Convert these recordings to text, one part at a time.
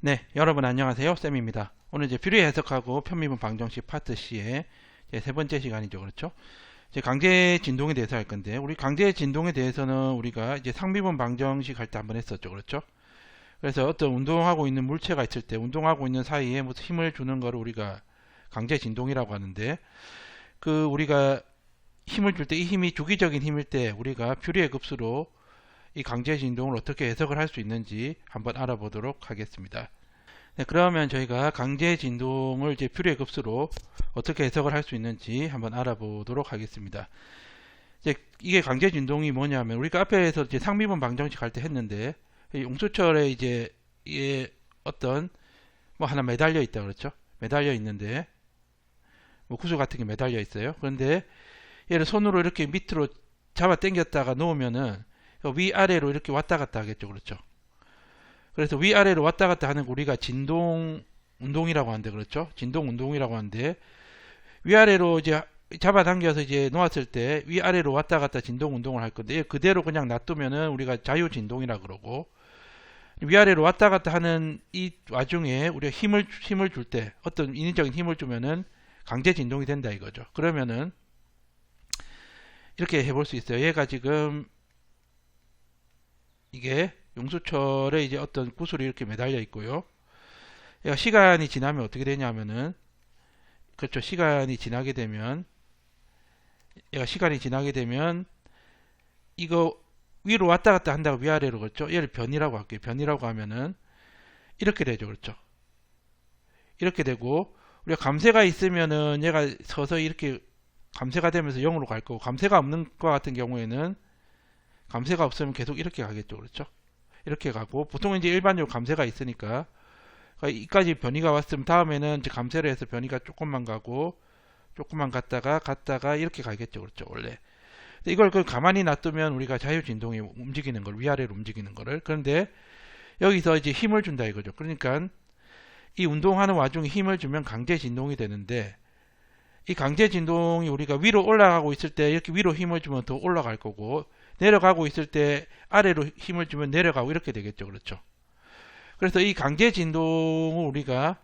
네, 여러분 안녕하세요. 쌤입니다. 오늘 이제 뷰리 해석하고 편미분 방정식 파트 C의 세 번째 시간이죠. 그렇죠? 이제 강제 진동에 대해서 할 건데, 우리 강제 진동에 대해서는 우리가 이제 상미분 방정식 할 때 한번 했었죠. 그렇죠? 그래서 어떤 운동하고 있는 물체가 있을 때, 운동하고 있는 사이에 무슨 힘을 주는 거를 우리가 강제 진동이라고 하는데, 그 우리가 힘을 줄 때, 이 힘이 주기적인 힘일 때 우리가 뷰리의 급수로 이 강제 진동을 어떻게 해석을 할 수 있는지 한번 알아보도록 하겠습니다. 네, 그러면 저희가 강제 진동을 이제 뷰리의 급수로 어떻게 해석을 할 수 있는지 한번 알아보도록 하겠습니다. 이제 이게 강제 진동이 뭐냐면 우리가 앞에서 이제 상미분 방정식 할 때 했는데 용수철에 이제 이게 어떤 뭐 하나 매달려 있다 그렇죠? 매달려 있는데 뭐 구슬 같은 게 매달려 있어요. 그런데 얘를 손으로 이렇게 밑으로 잡아 당겼다가 놓으면은 위아래로 이렇게 왔다 갔다 하겠죠. 그렇죠? 그래서 위아래로 왔다 갔다 하는 거 우리가 진동 운동이라고 하는데 그렇죠? 진동 운동이라고 하는데 위아래로 이제 잡아당겨서 이제 놓았을 때 위아래로 왔다 갔다 진동 운동을 할 건데 그대로 그냥 놔두면은 우리가 자유 진동이라 그러고 위아래로 왔다 갔다 하는 이 와중에 우리가 힘을 줄 때 어떤 인위적인 힘을 주면은 강제 진동이 된다 이거죠. 그러면은 이렇게 해볼 수 있어요. 얘가 지금 이게 용수철에 이제 어떤 구슬이 이렇게 매달려 있고요. 얘가 시간이 지나면 어떻게 되냐면은 그렇죠. 시간이 지나게 되면 얘가 시간이 지나게 되면 이거 위로 왔다 갔다 한다고 위아래로 그렇죠. 얘를 변이라고 할게요. 변이라고 하면은 이렇게 되죠. 그렇죠. 이렇게 되고 우리가 감쇄가 있으면은 얘가 서서히 이렇게 감쇄가 되면서 0으로 갈 거고 감쇄가 없는 것 같은 경우에는 감쇄가 없으면 계속 이렇게 가겠죠. 그렇죠. 이렇게 가고 보통 이제 일반적으로 감쇄가 있으니까 이까지 변이가 왔으면 다음에는 이제 감쇄를 해서 변이가 조금만 가고 조금만 갔다가 이렇게 가겠죠. 그렇죠. 원래 이걸 가만히 놔두면 우리가 자유 진동이 움직이는 걸 위아래로 움직이는 거를 그런데 여기서 이제 힘을 준다 이거죠. 그러니까 이 운동하는 와중에 힘을 주면 강제 진동이 되는데 이 강제 진동이 우리가 위로 올라가고 있을 때 이렇게 위로 힘을 주면 더 올라갈 거고 내려가고 있을 때 아래로 힘을 주면 내려가고 이렇게 되겠죠. 그렇죠. 그래서 이 강제 진동을 우리가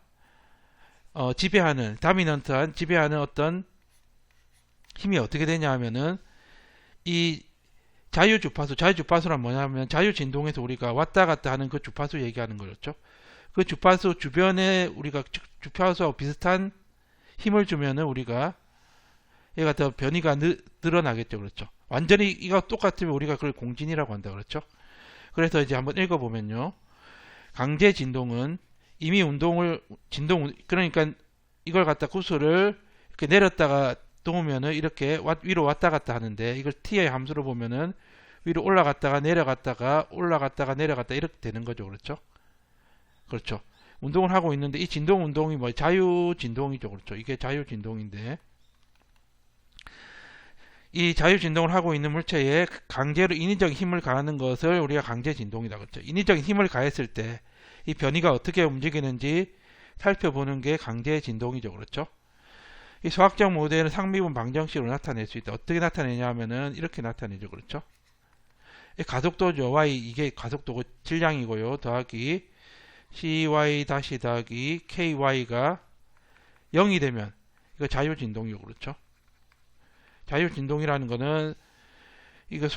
지배하는 다미넌트한 지배하는 어떤 힘이 어떻게 되냐 하면은 이 자유주파수란 뭐냐면 자유진동에서 우리가 왔다 갔다 하는 그 주파수 얘기하는 거였죠. 그 주파수 주변에 우리가 주파수하고 비슷한 힘을 주면은 우리가 얘가 더 변이가 늘어나겠죠. 그렇죠. 완전히 이거 똑같으면 우리가 그걸 공진이라고 한다. 그렇죠. 그래서 이제 한번 읽어보면요. 강제 진동은 이미 그러니까 이걸 갖다 구슬을 이렇게 내렸다가 놓으면은 이렇게 위로 왔다 갔다 하는데 이걸 t의 함수로 보면은 위로 올라갔다가 내려갔다 이렇게 되는 거죠. 그렇죠? 그렇죠. 운동을 하고 있는데 이 진동 운동이 뭐 자유 진동이죠. 그렇죠. 이게 자유 진동인데 이 자유 진동을 하고 있는 물체에 강제로 인위적인 힘을 가하는 것을 우리가 강제 진동이다. 그렇죠. 인위적인 힘을 가했을 때 이 변이가 어떻게 움직이는지 살펴보는 게 강제 진동이죠. 그렇죠. 이 수학적 모델은 상미분 방정식으로 나타낼 수 있다. 어떻게 나타내냐 하면은 이렇게 나타내죠. 그렇죠. 이 가속도죠. y 이게 가속도고 질량이고요. 더하기 cy 다시 더하기 ky가 0이 되면 이거 자유진동이고 그렇죠. 자유진동이라는 거는 이거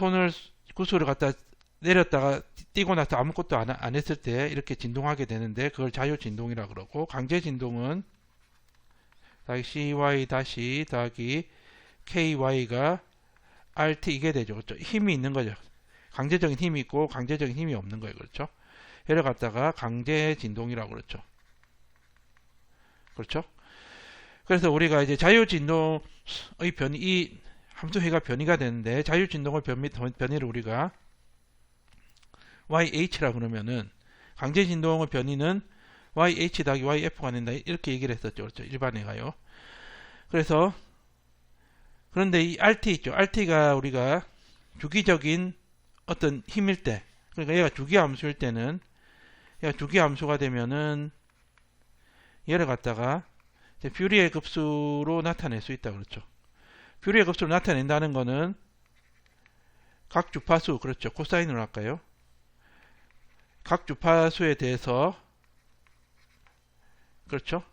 구슬을 갖다 내렸다가 띄고 나서 아무것도 안 했을 때 이렇게 진동하게 되는데 그걸 자유진동이라 그러고 강제진동은 더하기 cy 다시 더하기 ky가 rt 이게 되죠. 그렇죠? 힘이 있는 거죠. 강제적인 힘이 있고 강제적인 힘이 없는 거예요. 그렇죠? 얘를 갖다가 강제 진동이라고 그렇죠. 그렇죠? 그래서 우리가 이제 자유 진동의 이 함수회가 변이가 되는데 자유 진동의 변이를 우리가 YH라 그러면은 강제 진동의 변이는 YH 더하기 YF가 된다. 이렇게 얘기를 했었죠. 그렇죠? 일반회가요. 그래서 그런데 이 RT 있죠. RT가 우리가 주기적인 어떤 힘일 때 그러니까 얘가 주기함수일 때는 얘가 주기함수가 되면은 얘를 갖다가 뷰리의 급수로 나타낼 수 있다. 그렇죠. 뷰리의 급수로 나타낸다는 거는 각 주파수 그렇죠. 코사인으로 할까요? 각 주파수에 대해서 그렇죠?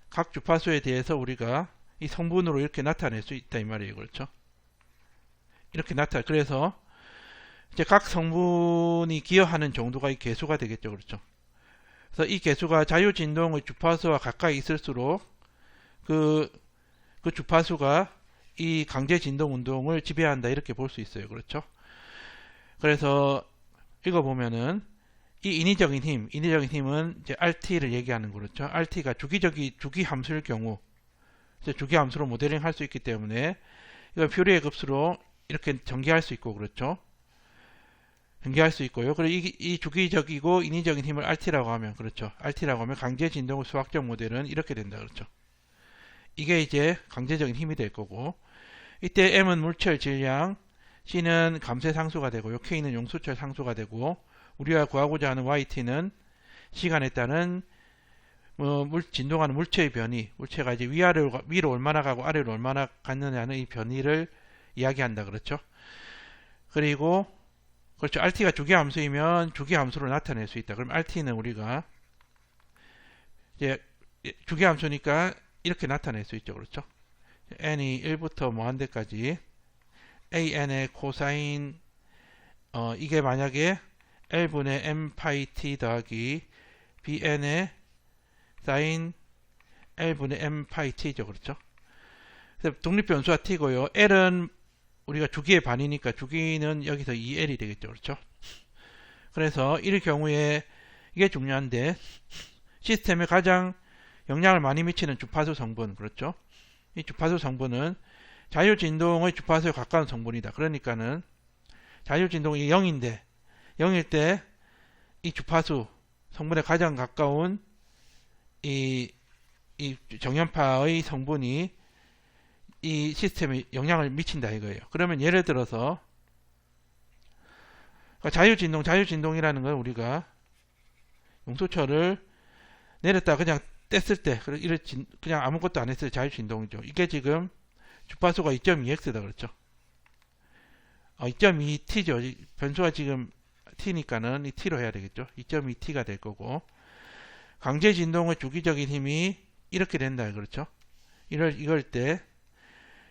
각 주파수에 대해서 우리가 이 성분으로 이렇게 나타낼 수 있다 이 말이에요. 그렇죠? 이렇게 그래서 이제 각 성분이 기여하는 정도가 이 개수가 되겠죠. 그렇죠? 그래서 이 개수가 자유진동의 주파수와 가까이 있을수록 그 주파수가 이 강제진동 운동을 지배한다 이렇게 볼 수 있어요. 그렇죠? 그래서 읽어보면은 이 인위적인 힘은 이제 RT를 얘기하는 거죠. RT가 주기 함수일 경우 이제 주기 함수로 모델링 할 수 있기 때문에 이걸 퓨리의 급수로 이렇게 전개할 수 있고 그렇죠. 전개할 수 있고요. 그리고 이 주기적이고 인위적인 힘을 RT라고 하면 그렇죠. RT라고 하면 강제 진동의 수학적 모델은 이렇게 된다 그렇죠. 이게 이제 강제적인 힘이 될 거고 이때 M은 물체의 질량, C는 감쇄 상수가 되고요. K는 용수철 상수가 되고 우리가 구하고자 하는 YT는 시간에 따른 진동하는 물체의 변이, 물체가 이제 위로 얼마나 가고 아래로 얼마나 갔느냐는 이 변이를 이야기한다 그렇죠. 그리고 그렇죠. RT가 주기함수이면 주기함수로 나타낼 수 있다. 그럼 RT는 우리가 이제 주기함수니까 이렇게 나타낼 수 있죠. 그렇죠. n이 1부터 뭐한 데까지 an의 코사인 이게 만약에 L분의 m파이 t 더하기 bn의 사인 L분의 m파이 t죠. 그렇죠. 독립변수가 t고요. L은 우리가 주기의 반이니까 주기는 여기서 2L이 되겠죠. 그렇죠. 그래서 이 경우에 이게 중요한데 시스템에 가장 영향을 많이 미치는 주파수 성분 그렇죠. 이 주파수 성분은 자유진동의 주파수에 가까운 성분이다. 그러니까는 자유진동이 0인데 0일 때 이 주파수 성분에 가장 가까운 이 정연파의 성분이 이 시스템에 영향을 미친다 이거예요. 그러면 예를 들어서 자유진동이라는 건 우리가 용수철을 내렸다 그냥 뗐을 때 그냥 아무것도 안 했을 때 자유진동이죠. 이게 지금 주파수가 2.2x다 그렇죠. 2.2t죠. 변수가 지금 t니까는 이 t로 해야 되겠죠. 2.2t가 될 거고 강제진동의 주기적인 힘이 이렇게 된다 그렇죠. 이럴 때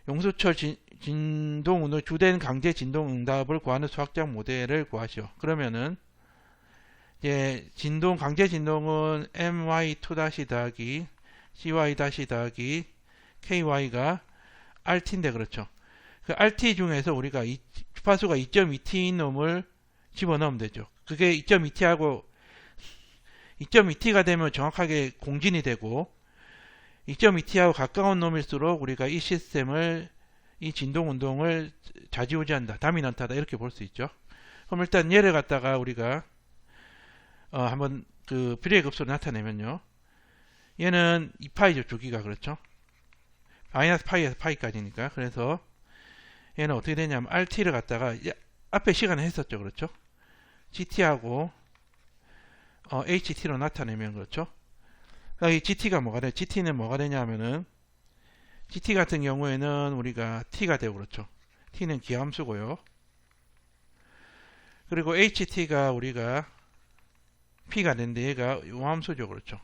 용수철 진동운의 주된 강제진동 응답을 구하는 수학적 모델을 구하시오. 그러면은 이제 강제진동은 my2- 더하기 cy- 더하기 ky가 rt인데 그렇죠. 그 rt 중에서 우리가 주파수가 2.2t인 놈을 집어넣으면 되죠. 그게 2.2t하고 2.2t가 되면 정확하게 공진이 되고 2.2t하고 가까운 놈일수록 우리가 이 시스템을 이 진동 운동을 좌지우지한다, 다미넌트하다 이렇게 볼 수 있죠. 그럼 일단 얘를 갖다가 우리가 한번 그 비례 급수로 나타내면요. 얘는 2파이죠, 주기가 그렇죠. 마이너스 파이에서 파이까지니까. 그래서 얘는 어떻게 되냐면 RT를 갖다가 앞에 시간을 했었죠, 그렇죠. GT하고 HT로 나타내면 그렇죠. 이 GT가 뭐가 돼? GT는 뭐가 되냐면은 GT 같은 경우에는 우리가 T가 되고 그렇죠. T는 기함수고요. 그리고 HT가 우리가 P가 되는데 얘가 용함수죠, 그렇죠.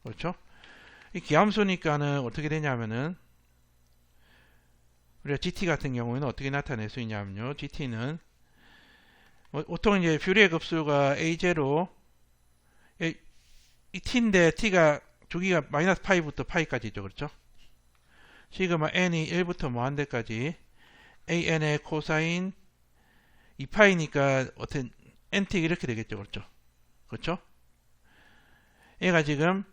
그렇죠? 이 기함수니까는 어떻게 되냐면은 우리가 GT 같은 경우에는 어떻게 나타낼 수 있냐면요. GT는 보통 이제 퓨리의 급수가 A0 이 t인데 t가 주기가 마이너스 파이부터 파이까지죠. 그렇죠? 시그마 n이 1부터 뭐한 데까지 an의 코사인 2파이니까 어떤 nt 이렇게 되겠죠. 그렇죠? 그렇죠? 얘가 지금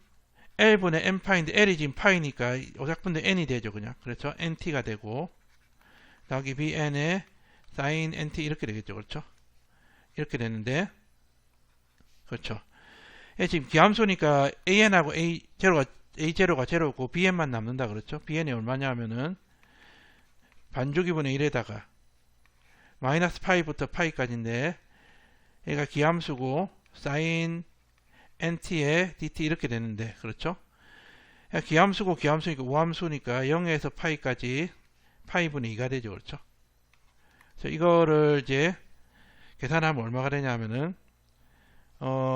L분의 n파인데 L이 지금 파이니까 오작분의 n이 되죠. 그냥. 그렇죠? nt가 되고 더하기 bn의 sin nt 이렇게 되겠죠. 그렇죠? 이렇게 되는데 그렇죠? 지금 기함수니까 an하고 a0가 제로고 bn만 남는다 그렇죠? bn이 얼마냐 하면은 반주기분의 1에다가 마이너스 파이부터 파이까지인데 얘가 기함수고 sin nt에 dt 이렇게 되는데 그렇죠? 기함수고 기함수니까 우함수니까 0에서 파이까지 파이분의 2가 되죠. 그렇죠? 그래서 이거를 이제 계산하면 얼마가 되냐면은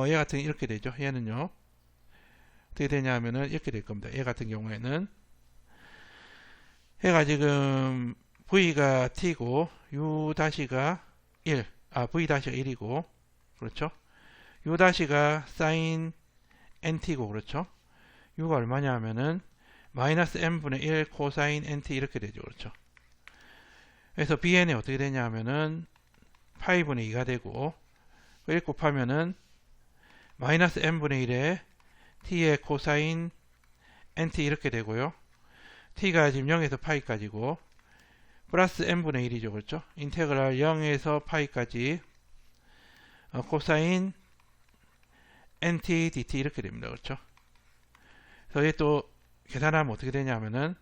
얘 같은 이렇게 되죠. 얘는요. 어떻게 되냐 하면은 이렇게 될 겁니다. 얘 같은 경우에는 얘가 지금 v가 t고 u-가 1, v-가 1이고 그렇죠? u-가 sin nt고 그렇죠? u가 얼마냐 하면은 마이너스 n분의 1 코사인 nt 이렇게 되죠. 그렇죠? 그래서 bn이 어떻게 되냐 하면은 파이분의 2가 되고 1 곱하면은 마이너스 n분의 1에 t의 코사인 nt 이렇게 되고요. t가 지금 0에서 파이까지고 플러스 n분의 1이죠. 그렇죠? 인테그랄 0에서 파이까지 코사인 nt dt 이렇게 됩니다. 그렇죠? 그래서 얘 또 계산하면 어떻게 되냐 하면은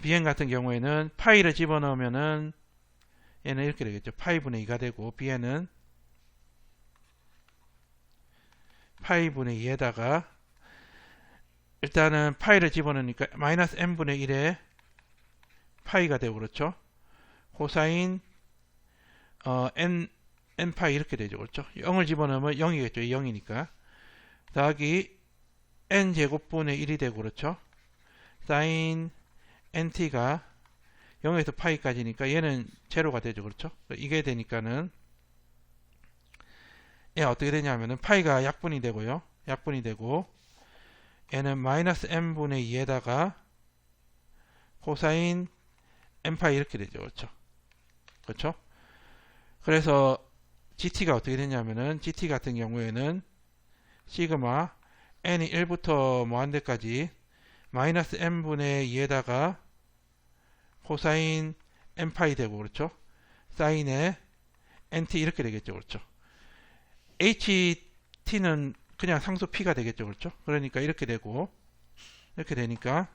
bn 같은 경우에는 파이를 집어넣으면은 얘는 이렇게 되겠죠. 파이분의 2가 되고 bn은 파이분의 2에다가 일단은 파이를 집어넣으니까 마이너스 n분의 1에 파이가 되고 그렇죠. 코사인 n파이 이렇게 되죠. 그렇죠. 0을 집어넣으면 0이겠죠. 0이니까 더하기 n제곱분의 1이 되고 그렇죠. 사인 nt가 0에서 파이까지니까 얘는 제로가 되죠. 그렇죠. 이게 되니까는 얘 어떻게 되냐면은 파이가 약분이 되고요. 약분이 되고 얘는 마이너스 n분의 2에다가 코사인 n파이 이렇게 되죠. 그렇죠. 그렇죠. 그래서 GT가 어떻게 되냐면은 GT 같은 경우에는 시그마 n이 1부터 무한대까지 마이너스 n분의 2에다가 코사인 n파이 되고 그렇죠. 사인에 nt 이렇게 되겠죠. 그렇죠. ht는 그냥 상수 p가 되겠죠. 그렇죠. 그러니까 이렇게 되고 이렇게 되니까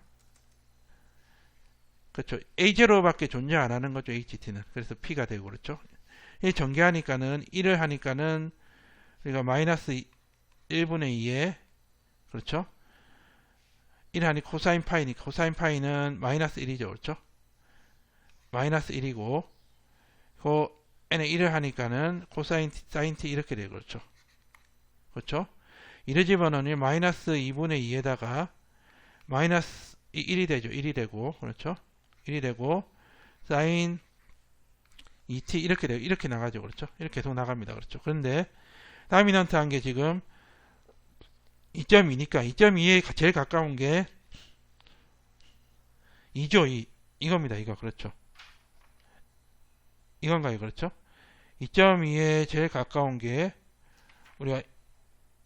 그렇죠. a0밖에 존재 안 하는 거죠. ht는. 그래서 p가 되고 그렇죠. 이 전개하니까는 1을 하니까는 우리가 마이너스 1분의 2에 그렇죠. 1 하니 코사인 파이니까 코사인 파이는 마이너스 1이죠. 그렇죠. 마이너스 1이고 그 n에 1을 하니까는 코사인 사인 t 이렇게 되고 그렇죠. 그렇죠. 1을 집어넣으니 마이너스 2분의 2에다가 마이너스 1이 되죠. 1이 되고 그렇죠. 1이 되고 사인 2t 이렇게 되고 이렇게 나가죠. 그렇죠. 이렇게 계속 나갑니다. 그렇죠. 그런데 다미넌트한 게 지금 2.2니까 2.2에 제일 가까운 게 2죠. 2. 이겁니다. 이거 그렇죠. 이건가요? 그렇죠. 2.2에 제일 가까운 게 우리가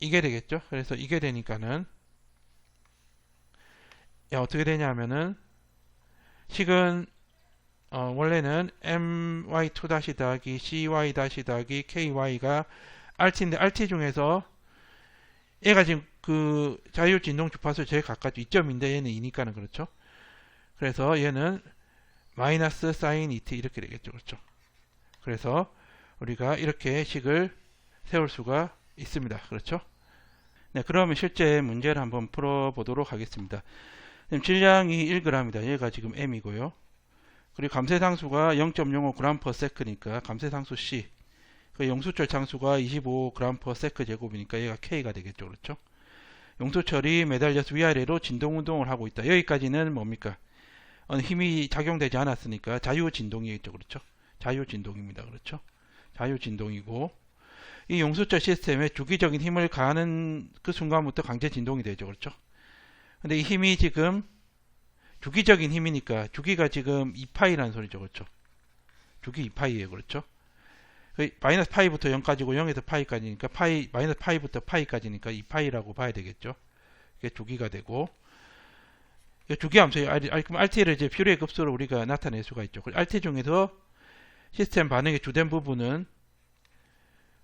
이게 되겠죠. 그래서 이게 되니까는 어떻게 되냐면은 식은 원래는 my2 다시 더하기 cy 다시 더하기 ky가 rt인데 rt 중에서 얘가 지금 그 자유진동 주파수 제일 가깝죠. 2.2인데 얘는 2니까는 그렇죠. 그래서 얘는 마이너스 사인 2t 이렇게 되겠죠. 그렇죠. 그래서 우리가 이렇게 식을 세울 수가 있습니다. 그렇죠. 네, 그러면 실제 문제를 한번 풀어보도록 하겠습니다. 질량이 1g이다. 얘가 지금 m이고요. 그리고 감쇄상수가 0.05g/s니까 감쇄상수 c. 그 용수철 창수가 25g/s 제곱이니까 얘가 k가 되겠죠. 그렇죠. 용수철이 매달려서 위아래로 진동운동을 하고 있다. 여기까지는 뭡니까? 힘이 작용되지 않았으니까 자유진동이겠죠. 그렇죠. 자유진동입니다. 그렇죠. 자유진동이고 이 용수철 시스템에 주기적인 힘을 가하는 그 순간부터 강제진동이 되죠. 그렇죠. 근데 이 힘이 지금 주기적인 힘이니까 주기가 지금 2파이라는 소리죠. 그렇죠. 주기 2파이예요. 그렇죠. 마이너스 파이부터 0까지고 0에서 파이까지니까 마이너스 파이부터 파이까지니까 2파이라고 봐야 되겠죠. 이게 주기가 되고 주기 함수예요. 그럼 RT를 이제 퓨리의 급수로 우리가 나타낼 수가 있죠. RT 중에서 시스템 반응의 주된 부분은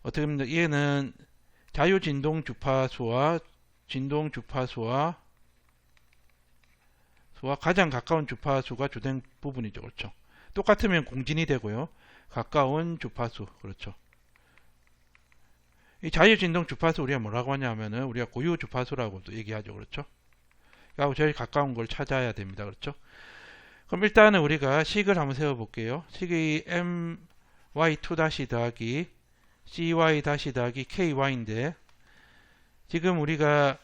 어떻게 보면 얘는 자유진동 주파수와 진동 주파수와 가장 가까운 주파수가 주된 부분이죠. 그렇죠. 똑같으면 공진이 되고요. 가까운 주파수. 그렇죠. 이 자유진동 주파수 우리가 뭐라고 하냐면은 우리가 고유 주파수라고도 얘기하죠. 그렇죠. 그리고 제일 가까운 걸 찾아야 됩니다. 그렇죠. 그럼 일단은 우리가 식을 한번 세워 볼게요. 식이 my2 다시 더하기 cy 다시 더하기 ky인데 지금 우리가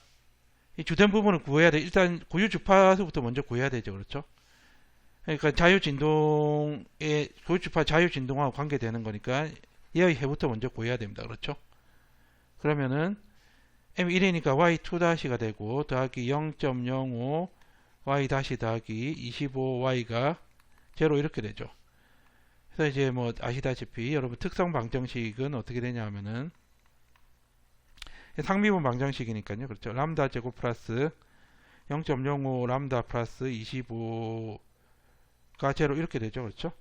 이 주된 부분을 구해야 돼. 일단 고유 주파수부터 먼저 구해야 되죠. 그렇죠? 그러니까 자유진동의 고유 주파 자유진동하고 관계되는 거니까 얘의 해부터 먼저 구해야 됩니다. 그렇죠? 그러면은 M1이니까 Y2-가 되고 더하기 0.05 Y 다시 더하기 25Y가 제로 이렇게 되죠. 그래서 이제 뭐 아시다시피 여러분 특성 방정식은 어떻게 되냐 하면은 상미분 방정식이니까요. 그렇죠. 람다 제곱 플러스 0.05 람다 플러스 25가 제로 이렇게 되죠. 그렇죠.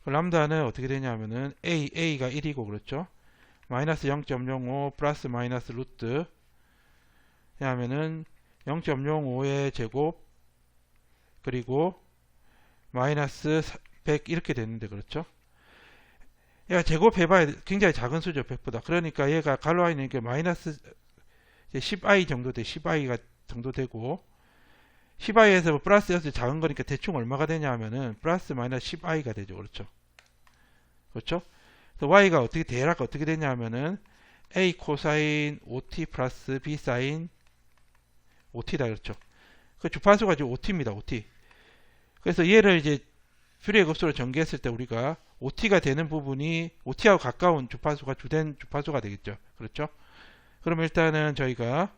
람다는 어떻게 되냐면은 A가 1이고 그렇죠. 마이너스 0.05 플러스 마이너스 루트 하면은 0.05의 제곱 그리고 마이너스 100 이렇게 되는데 그렇죠. 얘가 제곱해봐야 굉장히 작은 수죠. 100보다. 그러니까 얘가 가로 안에 이게 마이너스 10i 정도 돼. 10i가 정도 되고 10i에서 플러스여서 작은 거니까 대충 얼마가 되냐 하면은 플러스 마이너스 10i가 되죠. 그렇죠. 그렇죠. 그래서 y가 어떻게 대략 어떻게 되냐 하면은 a 코사인 5t 플러스 b 사인 5t다. 그렇죠. 그 주파수가 지금 5t입니다. 5t. 그래서 얘를 이제 퓨리에 급수로 전개했을 때 우리가 OT가 되는 부분이 OT하고 가까운 주파수가 주된 주파수가 되겠죠. 그렇죠? 그러면 일단은 저희가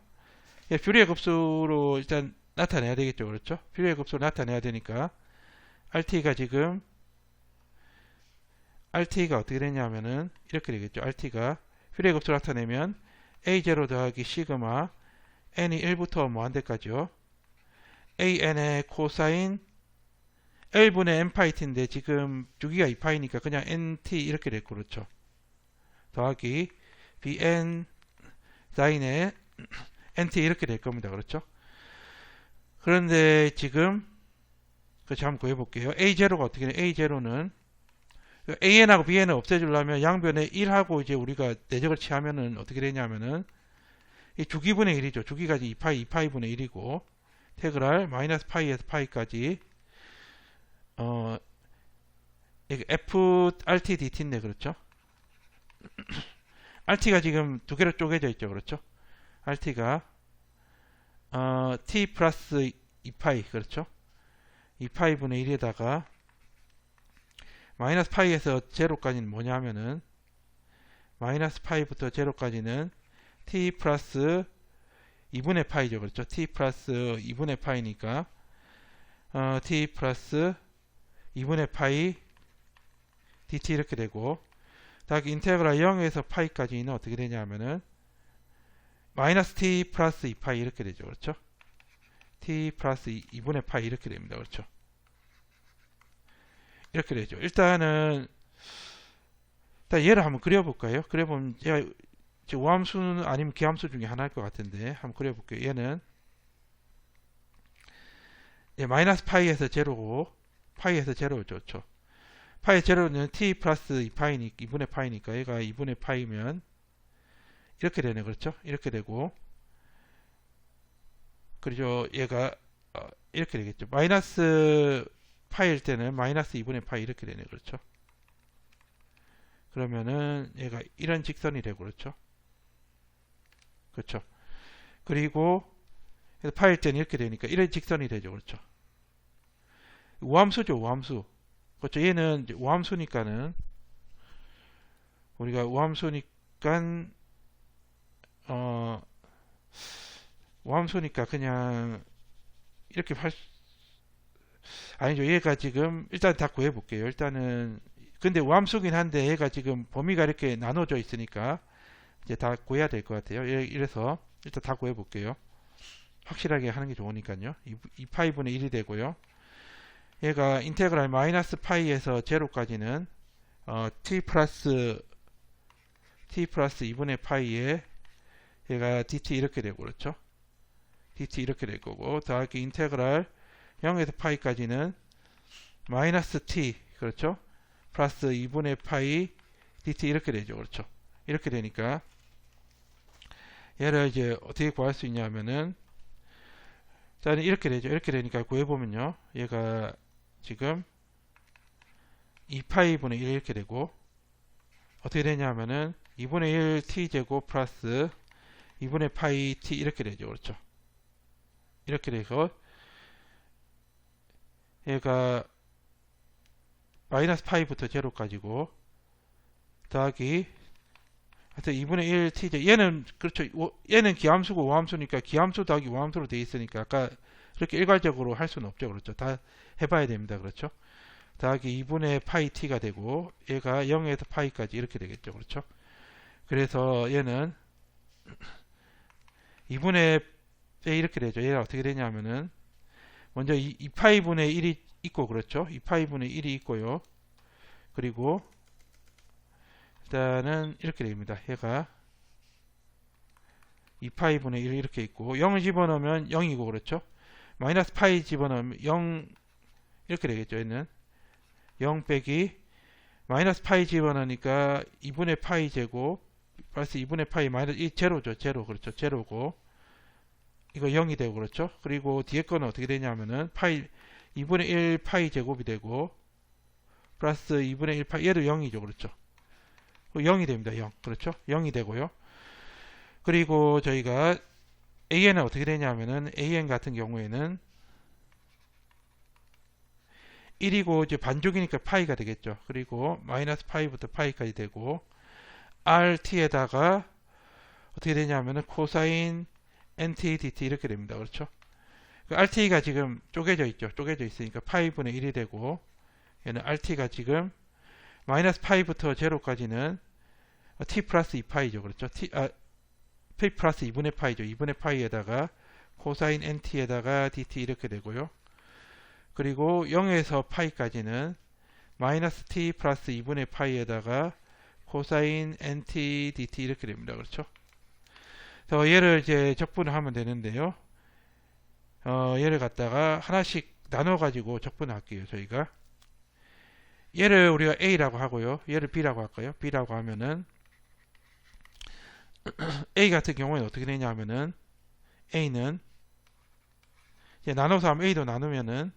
퓨리에 급수로 일단 나타내야 되겠죠. 그렇죠? 퓨리에 급수로 나타내야 되니까 RT가 지금 RT가 어떻게 되냐면은 이렇게 되겠죠. RT가 퓨리에 급수로 나타내면 A0 더하기 시그마 n이 1부터 뭐한대까지요? AN의 코사인 L분의 n파이트인데 지금 주기가 2파이니까 그냥 nt 이렇게 됐고 그렇죠. 더하기 bn 사인의 nt 이렇게 될 겁니다. 그렇죠. 그런데 지금 그렇죠. 한번 구해볼게요. A0가 어떻게 되냐. A0는 AN하고 BN을 없애주려면 양변에 1하고 이제 우리가 내적을 취하면은 어떻게 되냐면은 이 주기분의 1이죠. 주기가 2파이, 2파이분의 1이고 테그랄 마이너스 파이에서 파이까지 FRT DT인데 그렇죠? RT가 지금 두 개로 쪼개져 있죠. 그렇죠? RT가 T 플러스 2파이 그렇죠? 2파이분의 1에다가 마이너스 파이에서 제로까지는 뭐냐 하면은 마이너스 파이부터 제로까지는 T 플러스 2분의 파이죠. 그렇죠? T 플러스 2분의 파이니까 T 플러스 2분의 파이 dt 이렇게 되고 딱 인테그랄 0에서 파이까지는 어떻게 되냐 하면은 마이너스 t 플러스 2파이 이렇게 되죠. 그렇죠? t 플러스 2분의 파이 이렇게 됩니다. 그렇죠? 이렇게 되죠. 일단 얘를 한번 그려볼까요? 그려보면 제가 우함수는 아니면 기함수 중에 하나일 것 같은데 한번 그려볼게요. 얘는 마이너스 파이에서 제로고 파이에서 제로죠. 그렇죠? 파이 제로는 t 플러스 2분의 파이니까 얘가 2분의 파이면 이렇게 되네. 그렇죠? 이렇게 되고 그리고 얘가 이렇게 되겠죠. 마이너스 파이일 때는 마이너스 2분의 파이 이렇게 되네. 그렇죠? 그러면은 얘가 이런 직선이 되고 그렇죠? 그렇죠? 그리고 파일 때는 이렇게 되니까 이런 직선이 되죠. 그렇죠? 우함수죠. 우함수. 그렇죠. 얘는 우함수니까는 우리가 우함수니까 우함수니까 그냥 이렇게 아니죠. 얘가 지금 일단 다 구해 볼게요. 일단은 근데 우함수긴 한데 얘가 지금 범위가 이렇게 나눠져 있으니까 이제 다 구해야 될 것 같아요. 이래서 일단 다 구해 볼게요. 확실하게 하는 게 좋으니까요. 2파이분의 1이 되고요. 얘가 인테그랄 마이너스 파이에서 제로까지는 t 플러스 2분의 파이에 얘가 dt 이렇게 되고 그렇죠? dt 이렇게 될 거고 더하기 인테그랄 0에서 파이까지는 마이너스 t 그렇죠? 플러스 2분의 파이 dt 이렇게 되죠. 그렇죠? 이렇게 되니까 얘를 이제 어떻게 구할 수 있냐면은 자 이렇게 되죠. 이렇게 되니까 구해보면요. 얘가 지금 2파이분의 1 이렇게 되고 어떻게 되냐면은 2분의 1 t제곱 플러스 2분의 파이 t 이렇게 되죠. 그렇죠? 이렇게 돼서 얘가 마이너스 파이부터 제로까지고 더하기 하여튼 2분의 1 t죠. 얘는 그렇죠. 얘는 기함수고 우함수니까 기함수 더하기 우함수로 돼 있으니까 아까 이렇게 일괄적으로 할 수는 없죠. 그렇죠. 다 해봐야 됩니다. 그렇죠. 더하기 2분의 파이 t가 되고 얘가 0에서 파이까지 이렇게 되겠죠. 그렇죠. 그래서 얘는 2분의 이렇게 되죠. 얘가 어떻게 되냐면은 먼저 2파이분의 1이 있고 그렇죠. 2파이분의 1이 있고요. 그리고 일단은 이렇게 됩니다. 얘가 2파이분의 1 이렇게 있고 0을 집어넣으면 0이고 그렇죠. 마이너스 파이 집어넣으면 0 이렇게 되겠죠. 얘는 0 빼기 마이너스 파이 집어넣으니까 2분의 파이 제곱 플러스 2분의 파이 마이너스 이 제로죠. 제로 그렇죠. 제로고 이거 0이 되고 그렇죠. 그리고 뒤에 거는 어떻게 되냐면은 파이 2분의 1 파이 제곱이 되고 플러스 2분의 1 파이 얘도 0이죠. 그렇죠. 0이 됩니다. 0 그렇죠. 0이 되고요. 그리고 저희가 AN은 어떻게 되냐면은 AN 같은 경우에는 1이고 이제 반족이니까 파이가 되겠죠. 그리고 마이너스 파이부터 파이까지 되고 RT에다가 어떻게 되냐면은 코사인 NT DT 이렇게 됩니다. 그렇죠? RT가 지금 쪼개져 있죠. 쪼개져 있으니까 파이분의 1이 되고 얘는 RT가 지금 마이너스 파이부터 제로까지는 T 플러스 2파이죠. 그렇죠? P 플러스 2분의 파이죠. 2분의 파이에다가 코사인 NT에다가 DT 이렇게 되고요. 그리고 0에서 파이까지는 마이너스 T 플러스 2분의 파이에다가 코사인 NT DT 이렇게 됩니다. 그렇죠? 그래서 얘를 이제 적분을 하면 되는데요. 얘를 갖다가 하나씩 나눠 가지고 적분을 할게요. 저희가 얘를 우리가 A라고 하고요. 얘를 B라고 할까요? B라고 하면은 A 같은 경우에는 어떻게 되냐 하면은 A는 이제 나눠서 하면 A도 나누면은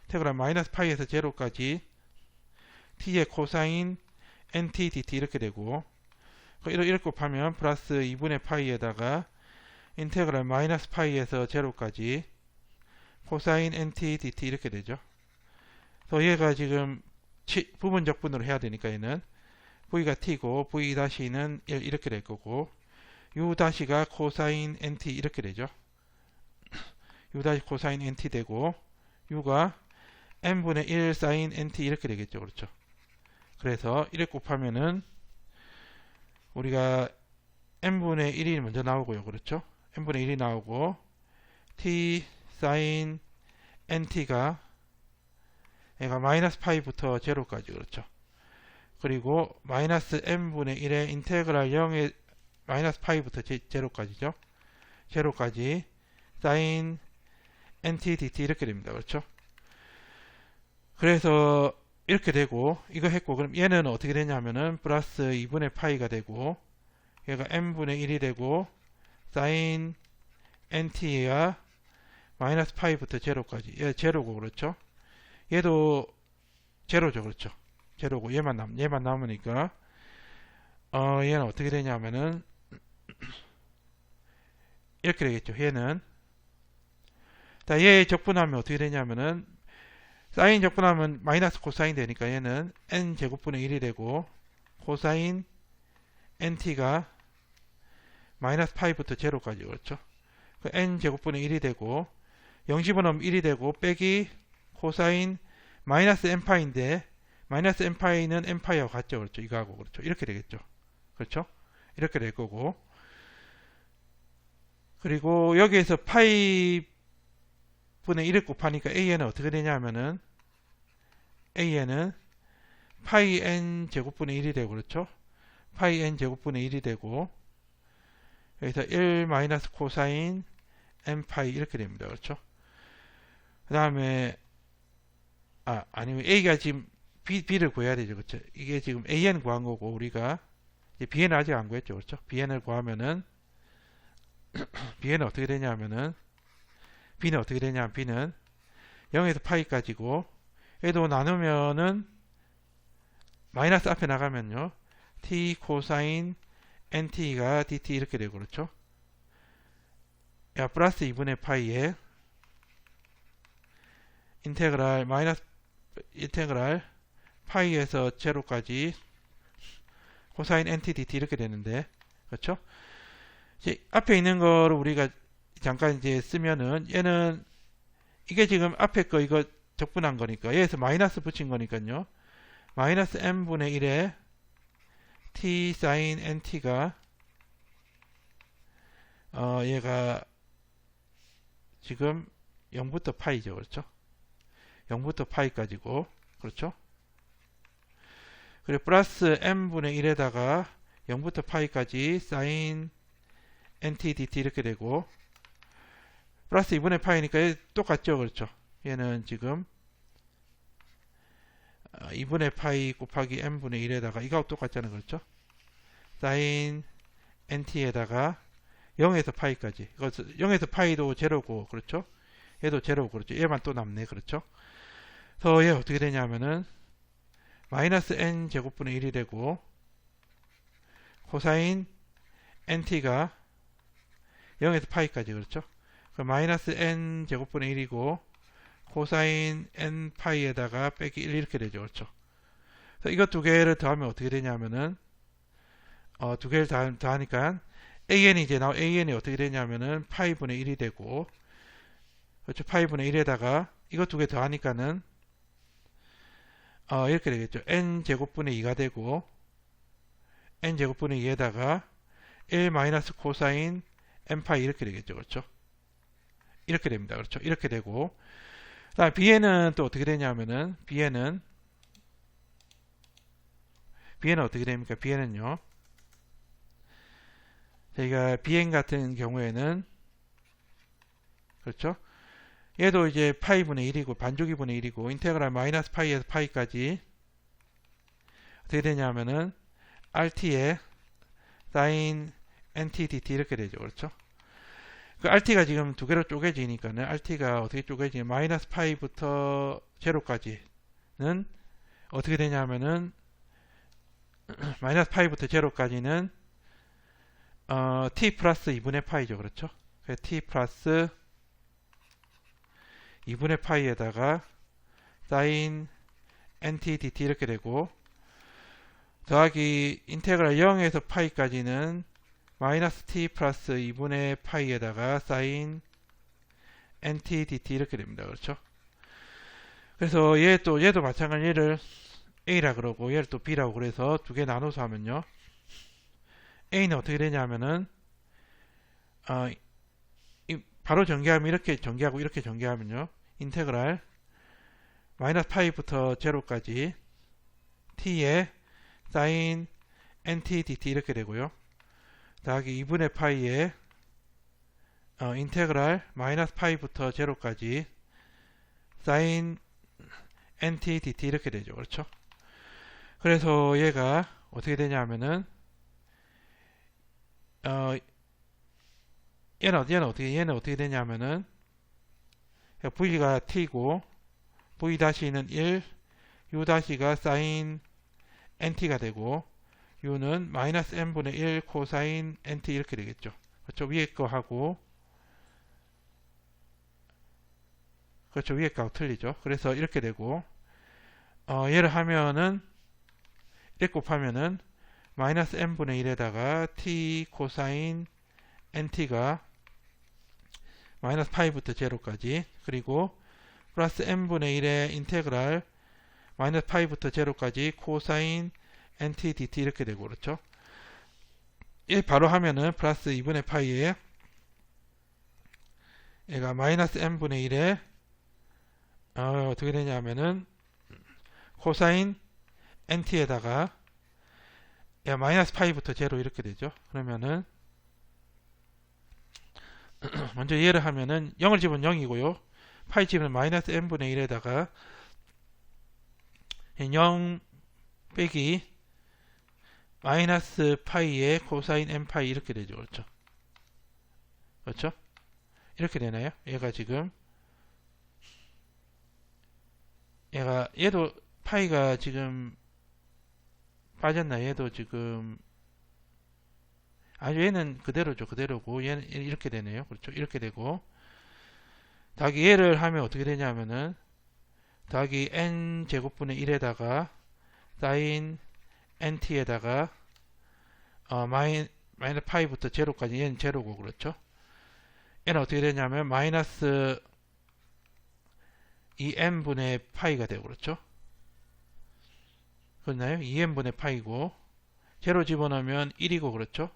인테그랄 마이너스 파이에서 제로까지 T의 코사인 NT DT 이렇게 되고 이렇게 곱하면 플러스 2분의 파이에다가 인테그랄 마이너스 파이에서 제로까지 코사인 NT DT 이렇게 되죠. 그래서 얘가 지금 부분 적분으로 해야 되니까 얘는 V가 T고 V-는 이렇게 될 거고 U-가 코사인 NT 이렇게 되죠. U- 코사인 NT 되고 U가 N분의 1 사인 NT 이렇게 되겠죠. 그렇죠. 그래서 이렇게 곱하면은 우리가 N분의 1이 먼저 나오고요. 그렇죠. N분의 1이 나오고 T 사인 NT가 얘가 마이너스 파이부터 제로까지 그렇죠. 그리고 마이너스 N분의 1의 인테그랄 0의 마이너스 파이부터 제로까지죠. 제로까지 사인 NT DT 이렇게 됩니다. 그렇죠. 그래서 이렇게 되고 이거 했고 그럼 얘는 어떻게 되냐면은 플러스 2분의 파이가 되고 얘가 n분의 1이 되고 사인 nt가 마이너스 파이부터 제로까지 얘 제로고 그렇죠. 얘도 제로죠. 그렇죠. 제로고 얘만 남으니까 얘는 어떻게 되냐면은 이렇게 되겠죠. 얘는 얘 적분하면 어떻게 되냐면은 사인 적분하면 마이너스 코사인 되니까 얘는 n 제곱분의 1이 되고 코사인 nt가 마이너스 파이부터 제로까지 그렇죠. n 제곱분의 1이 되고 0 집어넣으면 1이 되고 빼기 코사인 마이너스 n파인데 마이너스 n파이는 n파이와 같죠. 그렇죠. 이거하고 그렇죠. 이렇게 되겠죠. 그렇죠. 이렇게 될 거고 그리고 여기에서 파이 분의 1을 곱하니까 AN은 어떻게 되냐면은 AN은 파이 N 제곱분의 1이 되고 그렇죠. 파이 N 제곱분의 1이 되고 여기서 1 마이너스 코사인 N 파이 이렇게 됩니다. 그렇죠. 그 다음에 아니면 A가 지금 B를 구해야 되죠. 그렇죠. 이게 지금 AN 구한 거고 우리가 이제 BN을 아직 안 구했죠. 그렇죠. BN을 구하면은 BN은 어떻게 되냐면은 B는 어떻게 되냐면 B는 0에서 파이까지고 얘도 나누면은 마이너스 앞에 나가면요 T 코사인 NT가 DT 이렇게 되고 그렇죠. 플러스 2분의 파이에 인테그랄 파이에서 제로까지 코사인 NT dt 이렇게 되는데, 그렇죠? 이제 앞에 있는 거를 우리가 잠깐 이제 쓰면은, 얘는 이게 지금 앞에 거 이거 적분한 거니까 얘에서 마이너스 붙인 거니까요. 마이너스 n분의 1에 t sin nt가 얘가 지금 0부터 파이죠. 그렇죠? 0부터 파이까지고, 그렇죠? 그리고 플러스 n분의 1에다가 0부터 파이까지 sin nt dt 이렇게 되고, 플러스 2분의 파이니까 얘 똑같죠. 그렇죠? 얘는 지금 2분의 파이 곱하기 n분의 1에다가 이거하고 똑같잖아요. 그렇죠? sin nt에다가 0에서 파이까지. 0에서 파이도 제로고, 그렇죠? 얘도 제로고, 그렇죠? 얘만 또 남네. 그렇죠? 그래서 얘 어떻게 되냐면은 마이너스 n 제곱분의 1이 되고, 코사인 nt가 0에서 파이까지. 그렇죠? 그럼 마이너스 n 제곱분의 1이고 코사인 n 파이에다가 빼기 1 이렇게 되죠. 그렇죠? 그래서 이거 두 개를 더하면 어떻게 되냐면은 두 개를 더하니까 an이 이제 an이 어떻게 되냐면은 파이분의 1이 되고, 그렇죠? 파이분의 1에다가 이거 두 개 더하니까는 이렇게 되겠죠. n 제곱분의 2가 되고, n 제곱분의 2에다가 1 마이너스 코사인 n 파이 이렇게 되겠죠. 그렇죠? 이렇게 됩니다. 그렇죠? 이렇게 되고, 다음 bn은 또 어떻게 되냐면은 bn은 어떻게 됩니까? bn은요. 저희가 bn 같은 경우에는, 그렇죠? 얘도 이제 파이분의 1이고 반주기분의 1이고 인테그랄 마이너스 파이에서 파이까지 어떻게 되냐면은 rt에 sin nt dt 이렇게 되죠. 그렇죠? 그 rt가 지금 두 개로 쪼개지니까는 rt가 어떻게 쪼개지냐, 마이너스 파이부터 제로까지는 어떻게 되냐면은 마이너스 파이부터 제로까지는 t 플러스 2분의 파이죠. 그렇죠? t 플러스 2분의 파이에다가 sin nt dt 이렇게 되고, 더하기 인테그랄 0에서 파이까지는 마이너스 t 플러스 2분의 파이에다가 sin nt dt 이렇게 됩니다. 그렇죠? 그래서 얘도 마찬가지로 얘를 a라 그러고 얘를 또 b라고, 그래서 두 개 나눠서 하면요. a는 어떻게 되냐면은 바로 전개하면 이렇게 전개하고 이렇게 전개하면요. 인테그랄 마이너스 파이부터 제로까지 t에 sin nt dt 이렇게 되고요. 더하기 2분의 파이에 인테그랄 마이너스 파이부터 제로까지 sin nt dt 이렇게 되죠. 그렇죠? 그래서 얘가 어떻게 되냐면은 얘는 어떻게 되냐면은 v가 t고 v 다시는 1, u 다시가 sin nt가 되고 u는 마이너스 n분의 1 코사인 nt 이렇게 되겠죠. 그렇죠? 위에 거 하고, 그렇죠? 위에 거하고 틀리죠. 그래서 이렇게 되고, 얘를 하면은 이렇게 곱하면은 마이너스 n분의 1에다가 t 코사인 nt가 마이너스 파이부터 제로까지, 그리고 플러스 n분의 1의 인테그랄 마이너스 파이부터 제로까지 코사인 nt dt 이렇게 되고, 그렇죠? 얘 바로 하면은 플러스 2분의 파이에 얘가 마이너스 n분의 1에 어떻게 되냐면은 코사인 nt에다가 마이너스 파이부터 제로 이렇게 되죠. 그러면은 먼저 얘를 하면은 0을 집으면 0이고요. 파이 집으면 마이너스 n분의 1에다가 0 빼기 마이너스 파이에 코사인 n 파이 이렇게 되죠. 그렇죠? 그렇죠? 이렇게 되나요? 얘가 지금 얘도 파이가 지금 빠졌나? 얘도 지금 아주 얘는 그대로죠. 그대로고 얘는 이렇게 되네요. 그렇죠. 이렇게 되고 더하기 얘를 하면 어떻게 되냐면은 더하기 n 제곱분의 1에다가 사인 nt에다가 마이너스 파이부터 제로까지 얘는 제로고 그렇죠. 얘는 어떻게 되냐면 마이너스 2n분의 파이가 되고 그렇죠. 그렇나요? 2n분의 파이고 제로 집어넣으면 1이고 그렇죠.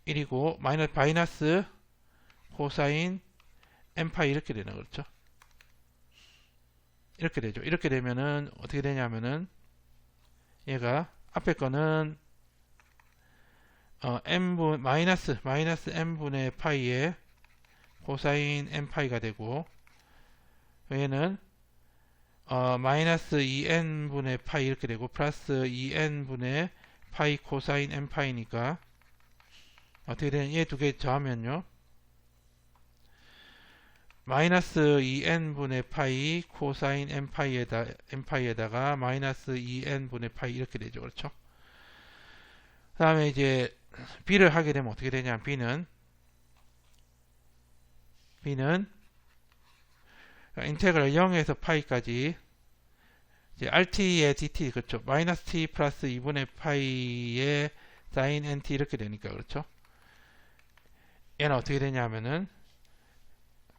1이고 마이너스 코사인 n파이 이렇게 되는 그렇죠. 이렇게 되죠. 이렇게 되면은 어떻게 되냐면은 얘가 앞에 거는 마이너스 n분의 파이에 코사인 n파이가 되고 얘는 마이너스 2n분의 파이 이렇게 되고 플러스 2n분의 파이 코사인 n파이니까 어떻게 되는 얘 두 개 더하면요 마이너스 2n분의 파이 코사인 n파이에다가 마이너스 2n분의 파이 이렇게 되죠. 그렇죠? 그 다음에 이제 b를 하게 되면 어떻게 되냐면 b는 인테그랄 0에서 파이까지 이제 rt의 dt 그렇죠. 마이너스 t 플러스 2분의 파이의 사인 nt 이렇게 되니까 그렇죠. 얘는 어떻게 되냐면은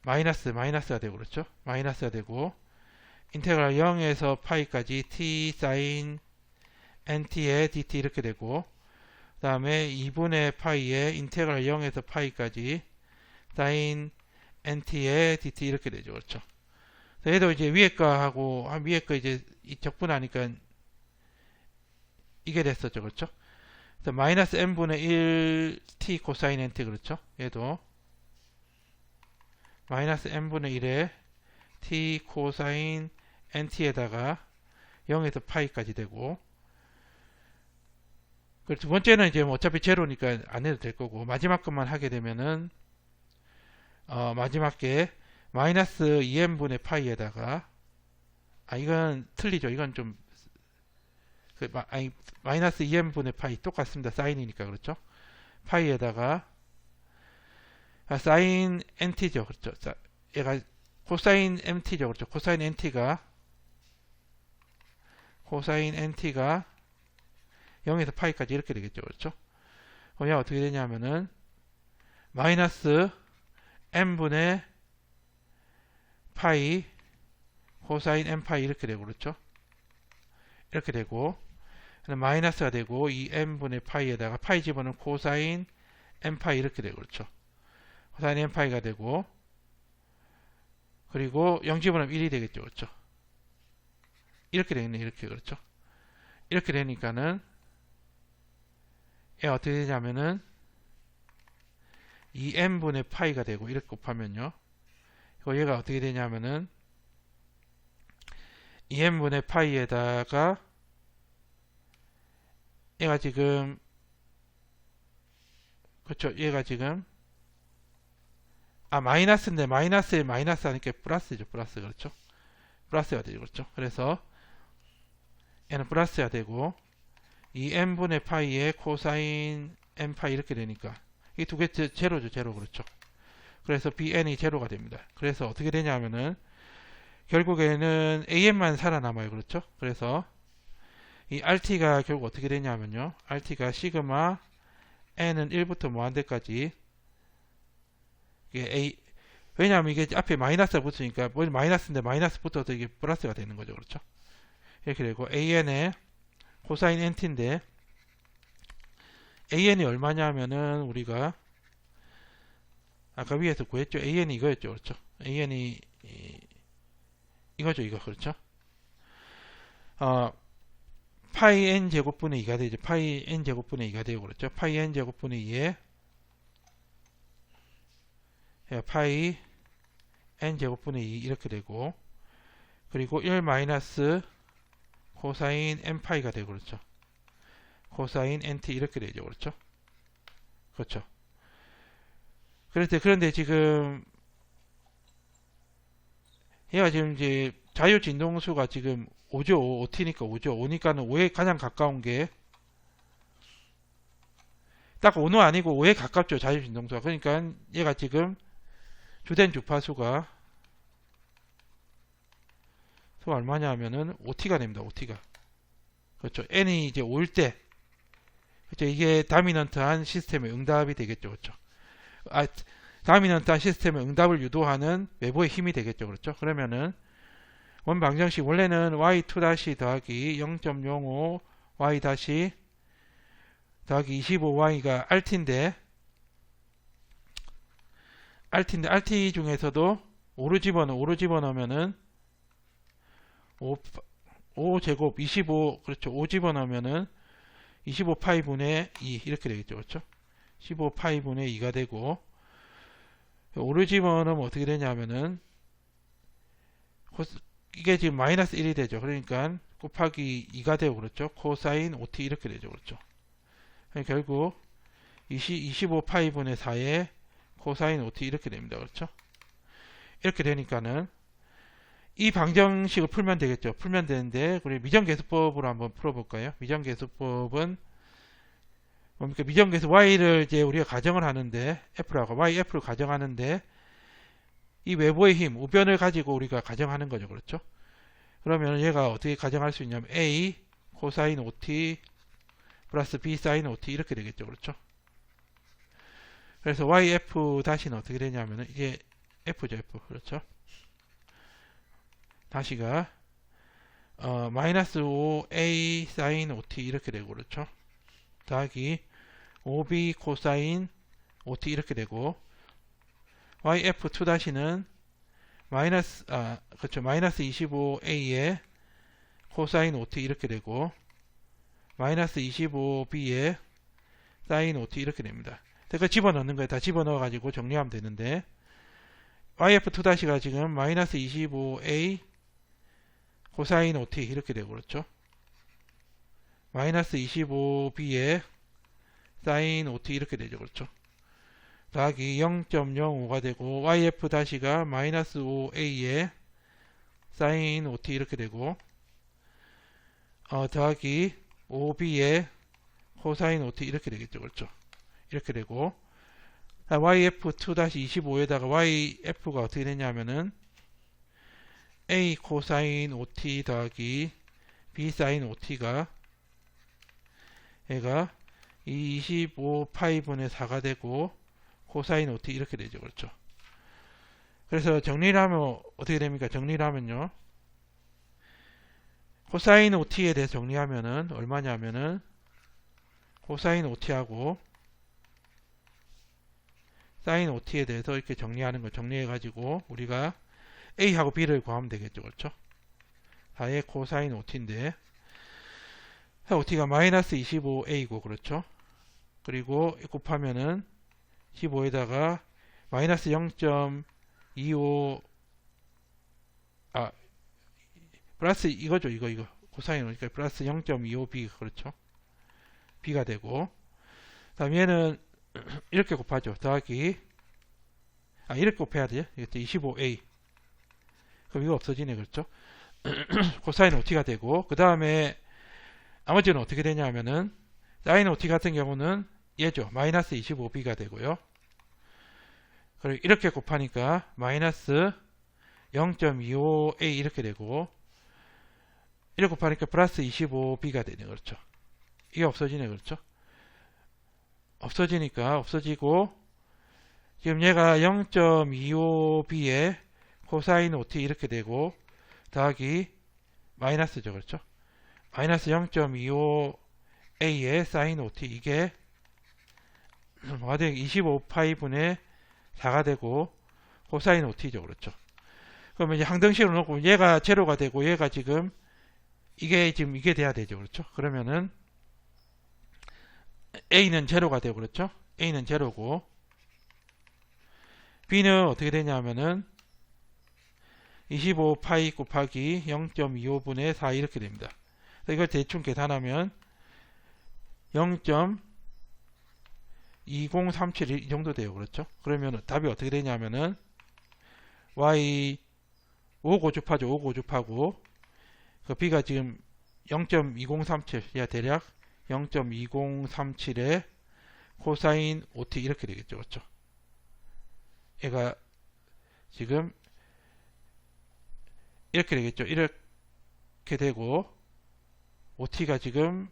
마이너스가 되고 그렇죠. 마이너스가 되고 인테그랄 0에서 파이까지 t 사인 nt의 dt 이렇게 되고 그 다음에 2분의 파이에 인테그랄 0에서 파이까지 사인 nt의 dt 이렇게 되죠. 그렇죠. 얘도 이제 위에 거하고 위에 거 이제 적분하니까 이게 됐었죠. 그렇죠. 그래서 마이너스 n분의 1 t 코사인 nt 그렇죠. 얘도 마이너스 n분의 1에 t 코사인 nt에다가 0에서 파이까지 되고 그리고 두 번째는 이제 뭐 어차피 제로니까 안 해도 될 거고 마지막 것만 하게 되면은 마지막 게 마이너스 2n분의 파이에다가 이건 틀리죠. 이건 좀 마이너스 2n분의 파이 똑같습니다. 사인이니까 그렇죠. 파이에다가 사인 nt죠. 그렇죠. 얘가 코사인 mt죠. 그렇죠. 코사인 nt가 0에서 파이까지 이렇게 되겠죠. 그렇죠. 그냥 어떻게 되냐면은 마이너스 n분의 파이 코사인 n파이 이렇게 되고 그렇죠. 이렇게 되고 마이너스가 되고 2n분의 파이에다가 파이 집어넣으면 코사인 n파이 이렇게 되고 그렇죠. 코사인 n파이가 되고 그리고 0 집어넣으면 1이 되겠죠. 그렇죠. 이렇게 되겠네. 이렇게 그렇죠. 이렇게 되니까는 얘가 어떻게 되냐면은 2n분의 파이가 되고 이렇게 곱하면요. 얘가 어떻게 되냐면은 2n분의 파이에다가 얘가 지금 그렇죠. 얘가 지금 마이너스인데 마이너스에 마이너스 하니까 플러스죠. 플러스 그렇죠. 플러스가 되죠. 그렇죠. 그래서 얘는 플러스가 되고 2n분의 파이에 코사인 n파이 이렇게 되니까 이 두 개 제로죠. 제로 그렇죠. 그래서 bn이 제로가 됩니다. 그래서 어떻게 되냐면은 결국에는 an만 살아남아요. 그렇죠. 그래서 이 rt가 결국 어떻게 되냐면요. rt가 시그마 n은 1부터 무한대까지 왜냐하면 이게 앞에 마이너스가 붙으니까 마이너스인데 마이너스 붙어서 이게 플러스가 되는 거죠. 그렇죠. 이렇게 되고 an의 코사인 nt인데 an이 얼마냐면은 우리가 아까 위에서 구했죠. an이 이거였죠. 그렇죠. an이 이거죠. 이거 그렇죠. 파이 n 제곱분의 2가 되죠. 파이 n 제곱분의 2가 되고 그렇죠. 파이 n 제곱분의 2에 파이 n 제곱분의 2 이렇게 되고 그리고 1 마이너스 코사인 n파이가 되고 그렇죠. 코사인 nt 이렇게 되죠. 그렇죠. 그렇죠. 그런데 지금 얘가 지금 이제 자유 진동수가 지금 5죠. 5t니까 5죠. 5니까는 5에 가장 가까운 게 딱 5는 아니고 5에 가깝죠. 자율진동수가. 그러니까 얘가 지금 주된 주파수가 얼마냐 하면은 OT가 됩니다. OT가. 그렇죠. N이 이제 5일 때, 그렇죠. 이게 다미넌트한 시스템의 응답이 되겠죠. 그렇죠. 다미넌트한 시스템의 응답을 유도하는 외부의 힘이 되겠죠. 그렇죠. 그러면은 원방정식 원래는 y2- 더하기 0.05 y- 더하기 25y가 RT인데 RT 중에서도 5를 집어넣으면은 5제곱 25, 그렇죠. 5 집어넣으면은 25파이 분의 2 이렇게 되겠죠. 그렇죠. 15파이 분의 2가 되고 5를 집어넣으면 어떻게 되냐면은 이게 지금 마이너스 1이 되죠. 그러니까 곱하기 2가 되고 그렇죠. 코사인 OT 이렇게 되죠. 그렇죠. 그러니까 결국 25파이 분의 4에 코사인 OT 이렇게 됩니다. 그렇죠. 이렇게 되니까는 이 방정식을 풀면 되겠죠. 풀면 되는데 우리 미정계수법으로 한번 풀어볼까요? 미정계수법은 뭡니까? 미정계수 y를 이제 우리가 가정을 하는데 f라고 yf를 가정하는데 이 외부의 힘 우변을 가지고 우리가 가정하는 거죠. 그렇죠? 그러면 얘가 어떻게 가정할 수 있냐면 a 코사인 ot 플러스 b 사인 ot 이렇게 되겠죠. 그렇죠? 그래서 yf 다시는 어떻게 되냐면은 이게 f죠. f. 그렇죠? 다시가 마이너스 5a 사인 ot 이렇게 되고 그렇죠. 더하기 5b 코사인 ot 이렇게 되고 yf2 다시는 마이너스 그렇죠. 마이너스 25a에 코사인 ot 이렇게 되고 마이너스 25b에 사인 ot 이렇게 됩니다. 그러니까 집어넣는 거에 다 집어넣어 가지고 정리하면 되는데 yf2 다시가 지금 마이너스 25a 코사인 ot 이렇게 되고 그렇죠. 마이너스 25b에 사인 ot 이렇게 되죠. 그렇죠. 더하기 0.05가 되고 yf 다시가 마이너스 5a에 사인 ot 이렇게 되고 더하기 5b에 코사인 ot 이렇게 되겠죠. 그렇죠. 이렇게 되고 yf2-25에다가 yf가 어떻게 되냐면은 a 코사인 ot 더하기 b 사인 ot가 얘가 25파이 분의 4가 되고 코사인 ot 이렇게 되죠. 그렇죠. 그래서 정리를 하면 어떻게 됩니까? 정리를 하면요. 코사인 ot에 대해서 정리하면은 얼마냐면은 코사인 ot하고 사인 ot에 대해서 이렇게 정리하는 거 정리해 가지고 우리가 a하고 b를 구하면 되겠죠. 그렇죠. 4의 코사인 ot인데 ot가 마이너스 25a고 그렇죠. 그리고 곱하면은 15에다가 마이너스 0.25 플러스 이거죠. 이거 코사인 오니까 플러스 0.25b 그렇죠. b가 되고 다음 얘는 이렇게 곱하죠. 더하기 이렇게 곱해야 돼요. 이것도 25a 그럼 이거 없어지네. 그렇죠. 코사인 ot가 되고 그 다음에 나머지는 어떻게 되냐면은 사인 ot 같은 경우는 얘죠. 마이너스 25b가 되고요. 그리고 이렇게 곱하니까 마이너스 0.25a 이렇게 되고 이렇게 곱하니까 플러스 25b가 되네. 그렇죠. 이게 없어지네. 그렇죠. 없어지니까 없어지고 지금 얘가 0.25b에 코사인 ot 이렇게 되고 더하기 마이너스죠. 그렇죠. 마이너스 0.25a에 사인 ot 이게 25파이 분의 4가 되고 코사인 ot죠. 그렇죠. 그러면 이제 항등식으로 놓고 얘가 제로가 되고 얘가 지금 이게 돼야 되죠. 그렇죠. 그러면은 a는 제로가 되고 그렇죠. a는 제로고 b는 어떻게 되냐면은 25파이 곱하기 0.25분의 4 이렇게 됩니다. 이걸 대충 계산하면 0.2037 이 정도 돼요. 그렇죠. 그러면 답이 어떻게 되냐면은 y 5 고집하죠. 5 고집하고 그 b가 지금 0.2037 대략 0.2037에 코사인 OT 이렇게 되겠죠. 그렇죠? 얘가 지금 이렇게 되겠죠. 이렇게 되고 OT가 지금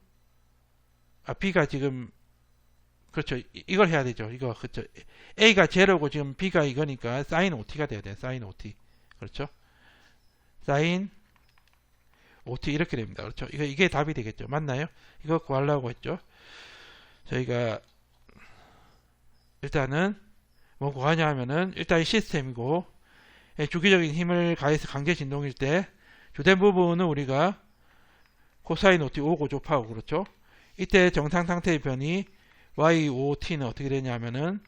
B가 지금 그렇죠. 이걸 해야 되죠. 이거 그렇죠. A가 제로고 지금 B가 이거니까 사인 OT가 돼야 돼요. 사인 OT. 그렇죠? 사인 OT 이렇게 됩니다. 그렇죠? 이게 답이 되겠죠. 맞나요? 이거 구하려고 했죠. 저희가 일단은 뭐 구하냐 하면은 일단 시스템이고 주기적인 힘을 가해서 강제 진동일 때 주된 부분은 우리가 코사인 OT 5 고조파고 그렇죠? 이때 정상 상태의 변이 YOT는 어떻게 되냐면은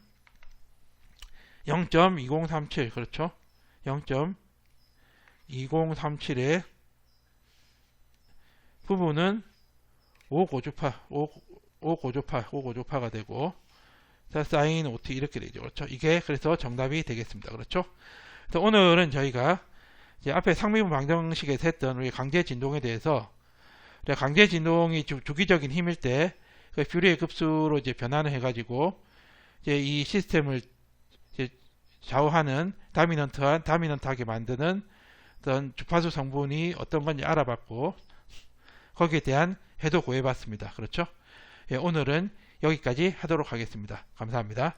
0.2037 그렇죠? 0.2037의 부분은 5 고조파가 되고 사인 OT 이렇게 되죠. 그렇죠? 이게 그래서 정답이 되겠습니다. 그렇죠? 그래서 오늘은 저희가 이제 앞에 상미분 방정식에서 했던 우리 강제 진동에 대해서 강제 진동이 주기적인 힘일 때 그 뷰리의 급수로 이제 변환을 해가지고 이제 이 시스템을 이제 좌우하는 다미넌트하게 만드는 어떤 주파수 성분이 어떤 건지 알아봤고 거기에 대한 해도 구해봤습니다. 그렇죠? 예, 오늘은 여기까지 하도록 하겠습니다. 감사합니다.